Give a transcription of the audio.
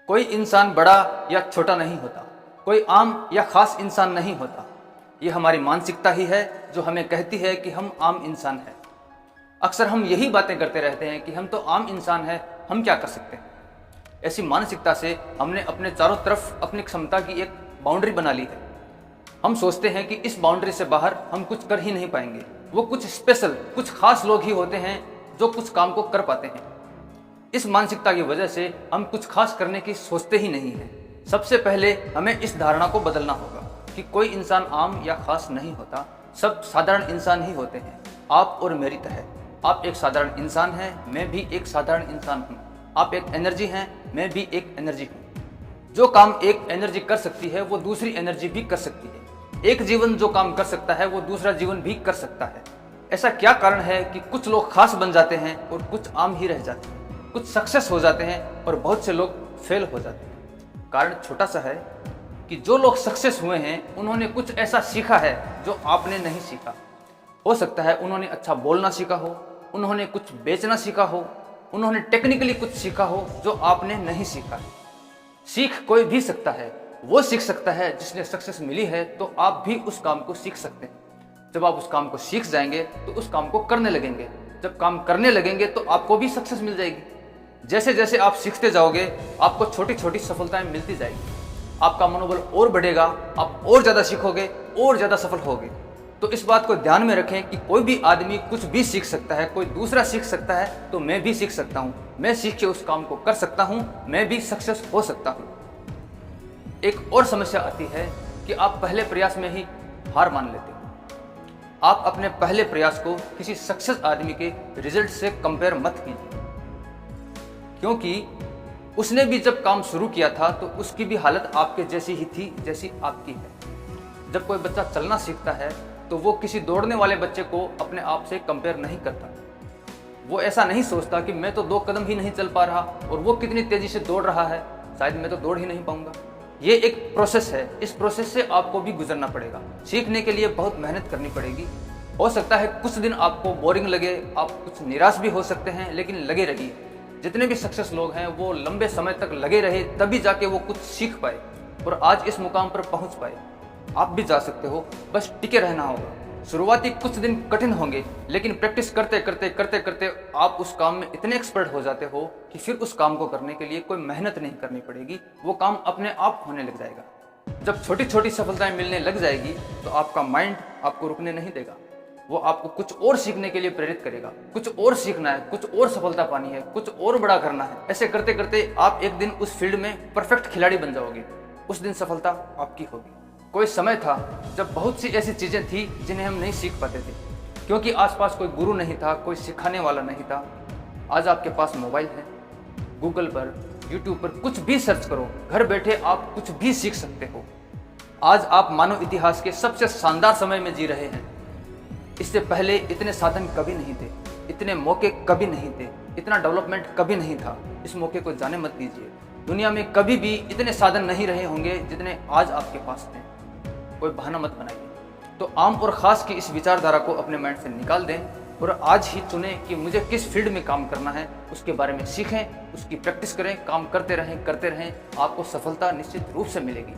कोई इंसान बड़ा या छोटा नहीं होता, कोई आम या खास इंसान नहीं होता। ये हमारी मानसिकता ही है जो हमें कहती है कि हम आम इंसान हैं। अक्सर हम यही बातें करते रहते हैं कि हम तो आम इंसान हैं, हम क्या कर सकते हैं। ऐसी मानसिकता से हमने अपने चारों तरफ अपनी क्षमता की एक बाउंड्री बना ली है। हम सोचते हैं कि इस बाउंड्री से बाहर हम कुछ कर ही नहीं पाएंगे। वो कुछ स्पेशल, कुछ खास लोग ही होते हैं जो कुछ काम को कर पाते हैं। इस मानसिकता की वजह से हम कुछ खास करने की सोचते ही नहीं हैं। सबसे पहले हमें इस धारणा को बदलना होगा कि कोई इंसान आम या खास नहीं होता, सब साधारण इंसान ही होते हैं। आप और मेरी तरह आप एक साधारण इंसान हैं, मैं भी एक साधारण इंसान हूँ। आप एक एनर्जी हैं, मैं भी एक एनर्जी हूँ। जो काम एक एनर्जी कर सकती है वो दूसरी एनर्जी भी कर सकती है। एक जीवन जो काम कर सकता है वो दूसरा जीवन भी कर सकता है। ऐसा क्या कारण है कि कुछ लोग खास बन जाते हैं और कुछ आम ही रह जाते हैं, कुछ सक्सेस हो जाते हैं और बहुत से लोग फेल हो जाते हैं। कारण छोटा सा है कि जो लोग सक्सेस हुए हैं उन्होंने कुछ ऐसा सीखा है जो आपने नहीं सीखा। हो सकता है उन्होंने अच्छा बोलना सीखा हो, उन्होंने कुछ बेचना सीखा हो, उन्होंने टेक्निकली कुछ सीखा हो जो आपने नहीं सीखा है। सीख कोई भी सकता है, वो सीख सकता है जिसने सक्सेस मिली है, तो आप भी उस काम को सीख सकते हैं। जब आप उस काम को सीख जाएंगे तो उस काम को करने लगेंगे। जब काम करने लगेंगे तो आपको भी सक्सेस मिल जाएगी। जैसे जैसे आप सीखते जाओगे आपको छोटी छोटी सफलताएं मिलती जाएगी। आपका मनोबल और बढ़ेगा, आप और ज़्यादा सीखोगे और ज़्यादा सफल होगे। तो इस बात को ध्यान में रखें कि कोई भी आदमी कुछ भी सीख सकता है, कोई दूसरा सीख सकता है तो मैं भी सीख सकता हूँ। मैं सीख के उस काम को कर सकता हूँ, मैं भी सक्सेस हो सकता हूँ। एक और समस्या आती है कि आप पहले प्रयास में ही हार मान लेते हो। आप अपने पहले प्रयास को किसी सक्सेस आदमी के रिजल्ट से कंपेयर मत कीजिए, क्योंकि उसने भी जब काम शुरू किया था तो उसकी भी हालत आपके जैसी ही थी जैसी आपकी है। जब कोई बच्चा चलना सीखता है तो वो किसी दौड़ने वाले बच्चे को अपने आप से कंपेयर नहीं करता। वो ऐसा नहीं सोचता कि मैं तो 2 कदम ही नहीं चल पा रहा और वो कितनी तेजी से दौड़ रहा है, शायद मैं तो दौड़ ही नहीं पाऊंगा। ये एक प्रोसेस है, इस प्रोसेस से आपको भी गुजरना पड़ेगा। सीखने के लिए बहुत मेहनत करनी पड़ेगी। हो सकता है कुछ दिन आपको बोरिंग लगे, आप कुछ निराश भी हो सकते हैं, लेकिन लगे रहिए। जितने भी सक्सेस लोग हैं वो लंबे समय तक लगे रहे, तभी जाके वो कुछ सीख पाए और आज इस मुकाम पर पहुंच पाए। आप भी जा सकते हो, बस टिके रहना होगा। शुरुआती कुछ दिन कठिन होंगे, लेकिन प्रैक्टिस करते करते करते करते आप उस काम में इतने एक्सपर्ट हो जाते हो कि फिर उस काम को करने के लिए कोई मेहनत नहीं करनी पड़ेगी, वो काम अपने आप होने लग जाएगा। जब छोटी छोटी सफलताएं मिलने लग जाएगी तो आपका माइंड आपको रुकने नहीं देगा। वो आपको कुछ और सीखने के लिए प्रेरित करेगा। कुछ और सीखना है, कुछ और सफलता पानी है, कुछ और बड़ा करना है। ऐसे करते करते आप एक दिन उस फील्ड में परफेक्ट खिलाड़ी बन जाओगे। उस दिन सफलता आपकी होगी। कोई समय था जब बहुत सी ऐसी चीजें थी जिन्हें हम नहीं सीख पाते थे, क्योंकि आसपास कोई गुरु नहीं था, कोई सिखाने वाला नहीं था। आज आपके पास मोबाइल है, गूगल पर, यूट्यूब पर कुछ भी सर्च करो, घर बैठे आप कुछ भी सीख सकते हो। आज आप मानव इतिहास के सबसे शानदार समय में जी रहे हैं। इससे पहले इतने साधन कभी नहीं थे, इतने मौके कभी नहीं थे, इतना डेवलपमेंट कभी नहीं था। इस मौके को जाने मत दीजिए। दुनिया में कभी भी इतने साधन नहीं रहे होंगे जितने आज आपके पास हैं। कोई बहाना मत बनाइए। तो आम और खास की इस विचारधारा को अपने माइंड से निकाल दें और आज ही चुनें कि मुझे किस फील्ड में काम करना है। उसके बारे में सीखें, उसकी प्रैक्टिस करें, काम करते रहें। आपको सफलता निश्चित रूप से मिलेगी।